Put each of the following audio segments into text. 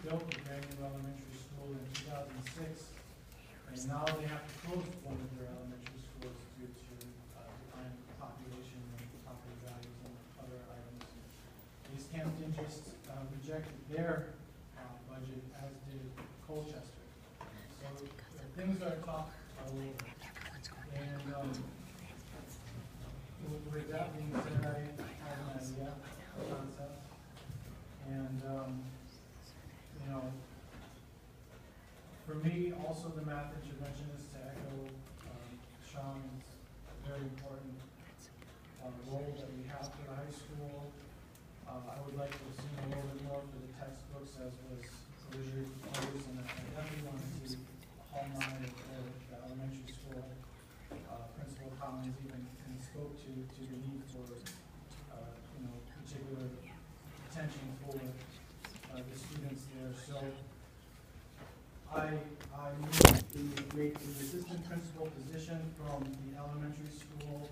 built a brand new elementary school in 2006, and now they have to close one of their elementary schools due to declining population and property values and other items. East Hampton just rejected their budget, as did Colchester. So things are tough all over. And with that being said, I have an idea, a concept. And, you know, for me, also the math intervention is to echo Sean's very important role that we have for the high school. I would like to have seen a little bit more for the textbooks, as was originally proposed, and I definitely want to see Hall 9 for the elementary school. Principal Collins even spoke to the need for, you know, particular attention for the students there. So I move to make the assistant principal position from the elementary school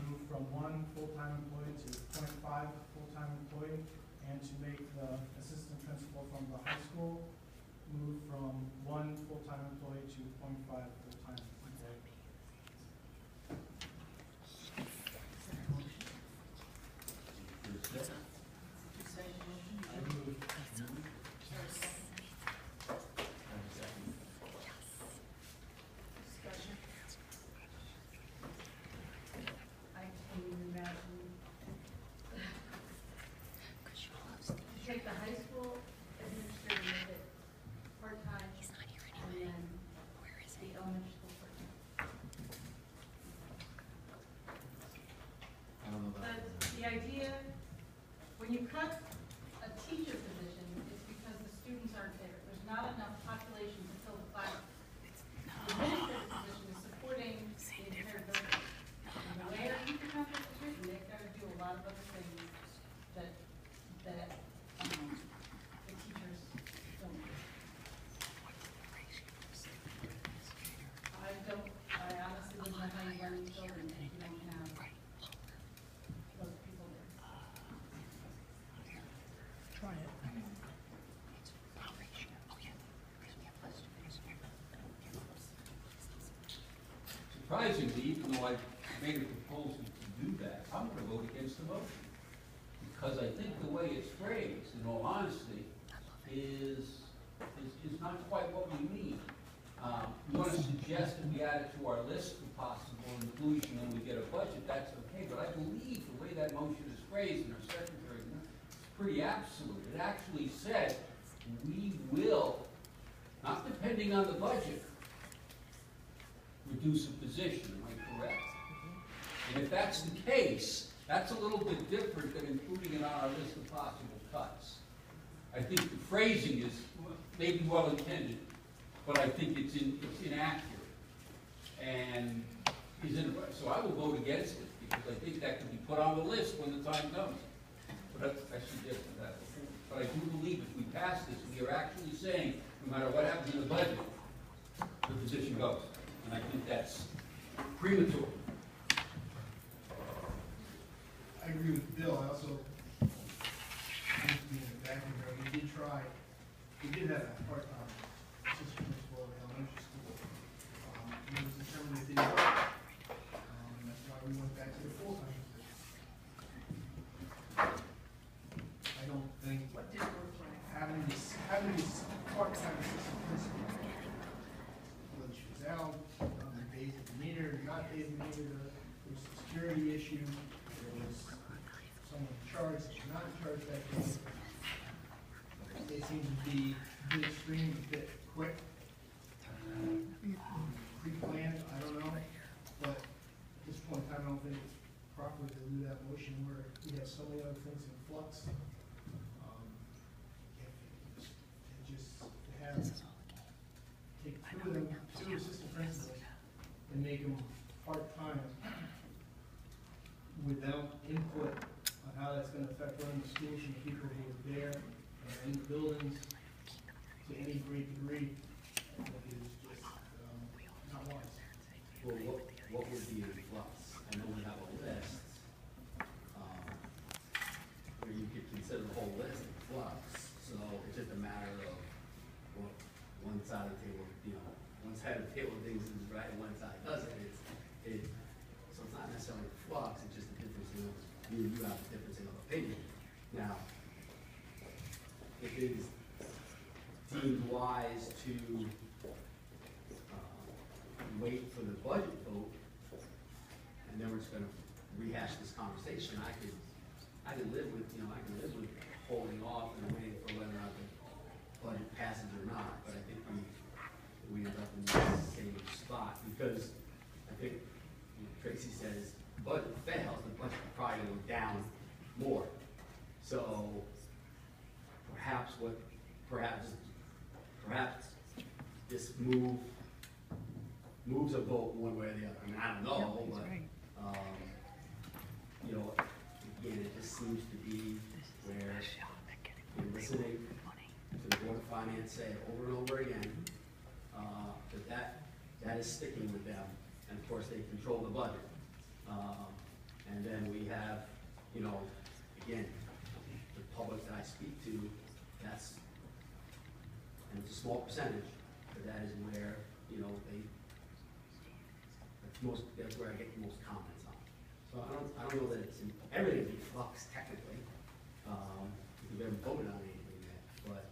move from 1 full-time employee to 0.5 full-time employee, and to make the assistant principal from the high school move from 1 full-time employee to 0.5 full-time employee. Take the high school administrator with it part-time, and then the elementary school part-time. I don't know that. The idea, when you cut a teacher position, it's because the students aren't there. There's not enough population to fill the class. The administrative position is supporting the entire building. And the way our teacher contract is written, they've got to do a lot of other things that the teachers don't do. I honestly don't know how you run these buildings if you don't have those people there. Try it. Surprisingly, even though I made a proposal to do that, I'm going to vote against the motion. Because I think the way it's phrased, in all honesty, is not quite what we need. We want to suggest that we add it to our list for possible inclusion when we get a budget, that's okay, but I believe the way that motion is phrased, and our secretary, it's pretty absolute. It actually said, we will, not depending on the budget, reduce a position, am I correct? And if that's the case, that's a little bit different than including it on our list of possible cuts. I think the phrasing is maybe well intended, but I think it's inaccurate. And so I will vote against it, because I think that can be put on the list when the time comes. But I suggested that before. But I do believe if we pass this, we are actually saying, no matter what happens in the budget, the position goes. And I think that's premature. I agree with Bill. I also, being a vacuum here, we did try, we did have a part-time assistant principal at elementary school. It was determined it didn't work. That's why we went back to the full-time position. I don't think What did work for you? having this part-time assistant principal, whether she was out, days of the meter, not days of the meter, there was a security issue. Someone charged, not charged that day. They seem to be a bit extreme, a bit quick. Pre-planned, I don't know. But at this point in time, I don't think it's proper to do that motion where we have so many other things in flux. To have, take two assistant principals and make them part-time without input on how that's going to affect running the schools from the people who are there and in the buildings to any great degree, I think is just not wise. Well, what would be in flux? I know we have a list where you could consider the whole list in flux. So side of the table things is right and one side doesn't. So it's not necessarily flux, it's just a difference in, you have a difference in opinion. Now, if it is deemed wise to wait for the budget vote, and then we're just gonna rehash this conversation, I could live with, holding off and waiting for whether or not the budget passes or not, but I think we end up in the same spot, because I think Tracy says, budget fails, the budget will probably go down more. So perhaps this moves a vote one way or the other. I mean, I don't know, but, again, it just seems to be where you're listening to the Board of Finance say it over and over again, that is sticking with them, and of course, they control the budget. And then we have, again, the public that I speak to, and it's a small percentage, but that is where, that's where I get the most comments on. So I don't know that it's everything in flux technically, because we haven't voted on anything yet, but,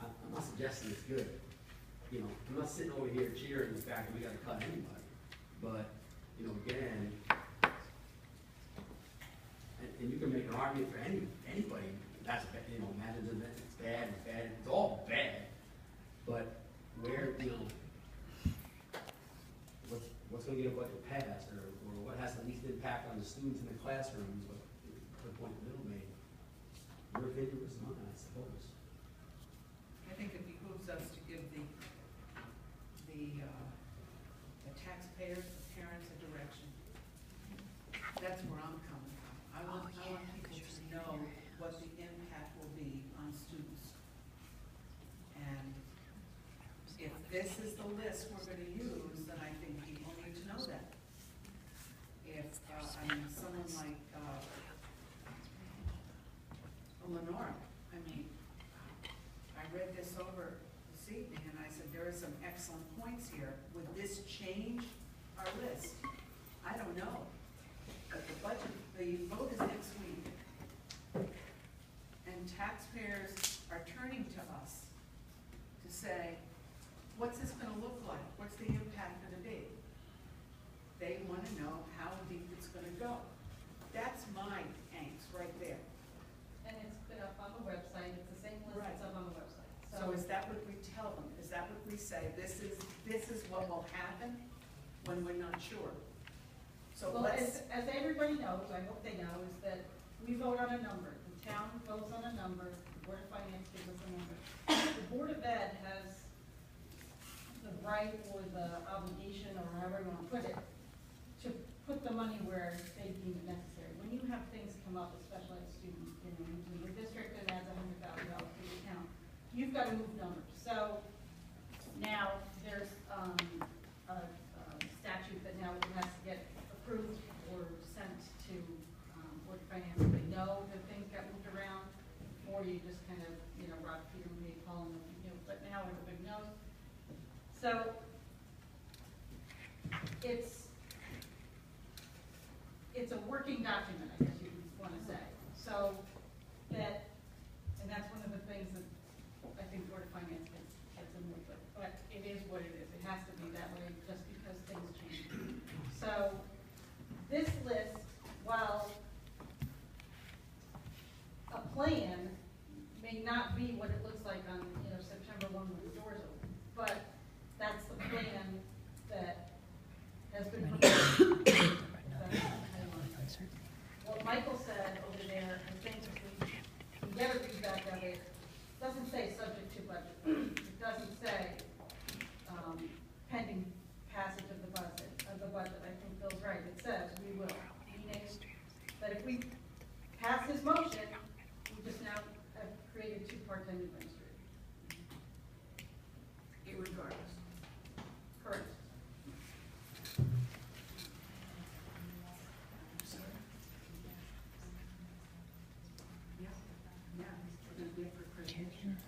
I'm not suggesting it's good. I'm not sitting over here cheering the fact that we gotta cut anybody, but, again, and you can make an argument for anybody, that's bad, imagine that it's bad, it's all bad, but where, what's gonna get a budget passed, or what has the least impact on the students in the classrooms, what the point the middle made. Your opinion was mine, I suppose. I think it behooves us to give the taxpayers, the parents, a direction. That's where I'm coming from. I want people to know what the impact will be on students. And if this is the list we're gonna use, then I think people need to know that. If, someone like, Lenora, I read this over this evening, and I said, there are some excellent points here. Would this change our list? I don't know. But the vote is next week. And taxpayers are turning to us to say, what's this gonna look like? What's the impact gonna be? They wanna know how deep it's gonna go. That's my angst right there. And it's been up on the website, it's the same list that's up on the website. So is that what we tell them? Is that what we say? This is what will happen when we're not sure? So Well, let's, as everybody knows, I hope they know, is that we vote on a number. The town votes on a number, the Board of Finance gives us a number. The Board of Ed has the right or the obligation, or however you want to put it, to put the money where they deem it necessary. When you have things come up, especially as students, the district that adds $100,000 to the account, you've got to move numbers. So now there's a statute that now it has to get approved or sent to Board of Finance. They know that things got moved around, or you just kind of, rock Peter and me calling them, but now everybody knows. So it's a working document, I guess you want to say. So that, and that's one of the things that I think Board of Finance gets in with it. But it is what it is. It has to be that way just because things change. So this list, while a plan may not be what it looks like on, September 1 when the doors open, but that's the plan that has been proposed. What Michael said over there, I think if we get a feedback of it, doesn't say subject to budget. It doesn't say pending passage of the budget. I think Bill's right. It says we will. Meaning that if we pass this motion, we just now have created 2 part-time administrators. irregardless. Correct. Yeah, we're gonna be for Christmas.